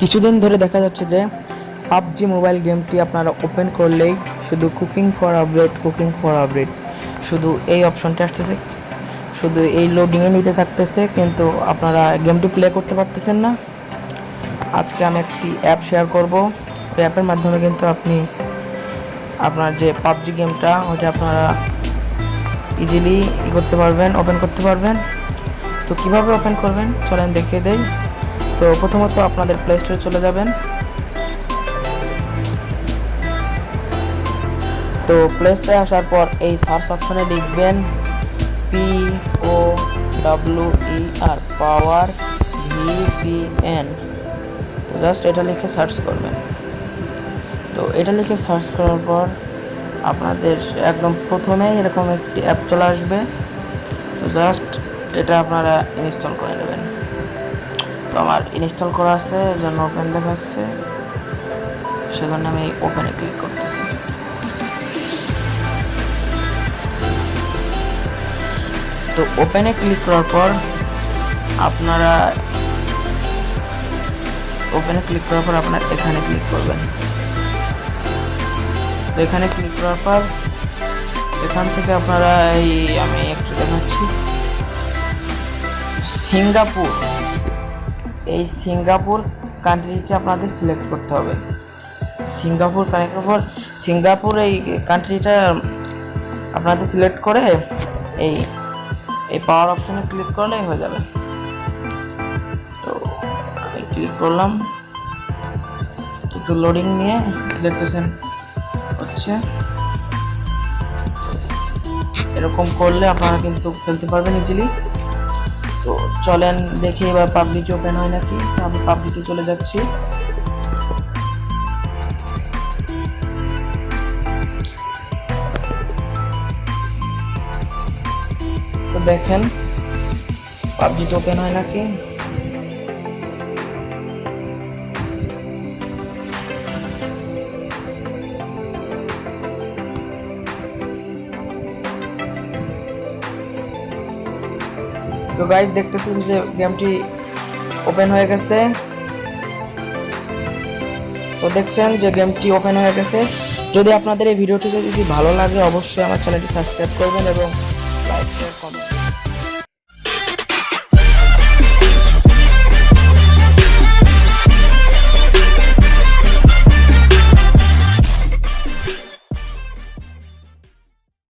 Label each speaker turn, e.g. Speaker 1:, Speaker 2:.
Speaker 1: কিছুদিন ধরে দেখা যাচ্ছে যে পাবজি মোবাইল গেমটি আপনারা ওপেন করলেই শুধু কুকিং ফর আপডেট শুধু এই অপশনটা আসতেছে, শুধু এই লোডিংয়ে নিতে থাকতেছে, কিন্তু আপনারা গেমটি প্লে করতে পারতেছেন না। আজকে আমি একটি অ্যাপ শেয়ার করব। এই অ্যাপের মাধ্যমে কিন্তু আপনি আপনার যে পাবজি গেমটা ওটা আপনারা ইজিলি করতে পারবেন, ওপেন করতে পারবেন। তো কিভাবে ওপেন করবেন চলেন দেখিয়ে দেই। তো প্রথমত আপনাদের প্লে স্টোরে চলে যাবেন। তো প্লে স্টোরে আসার পর এই সার্চ অপশনে লিখবেন POWER পাওয়ার VPN। তো জাস্ট এটা লিখে সার্চ করবেন। তো এটা লিখে সার্চ করার পর আপনাদের একদম প্রথমেই এরকম একটি অ্যাপ চলে আসবে। তো জাস্ট এটা আপনারা ইনস্টল করে নেবেন। তো আমার ইনস্টল করা আছে, এর জন্য ওপেন দেখাচ্ছে, সেজন্য আমি ওপেনে ক্লিক করতেছি। তো ওপেনে ক্লিক করার পর আপনারা আপনার এখানে ক্লিক করবেন। তো এখানে ক্লিক করার পর এখান থেকে আপনারা আমি একটু দেখাচ্ছি, সিঙ্গাপুর কান্ট্রিটি আপনাদের সিলেক্ট করতে হবে। সিঙ্গাপুর এই কান্ট্রিটা আপনাদের সিলেক্ট করে এই পাওয়ার অপশনে ক্লিক করলেই হয়ে যাবে। তো আমি ক্লিক করলাম, একটু লোডিং নিয়ে দেখতেছেন হচ্ছে। এরকম করলে আপনারা কিন্তু খেলতে পারবেন ইজিলি। তো চলেন দেখি এবার পাবজি ওপেন হয় নাকি। আমি পাবজিতে চলে যাচ্ছি। তো দেখেন পাবজিতে ওপেন হয় নাকি। তো গাইস দেখতেছেন যে গেমটি ওপেন হয়ে গেছে। তো দেখছেন যে গেমটি ওপেন হয়ে গেছে। যদি আপনাদের এই ভিডিওটি যদি ভালো লাগে অবশ্যই আমার চ্যানেলটি সাবস্ক্রাইব করবেন এবং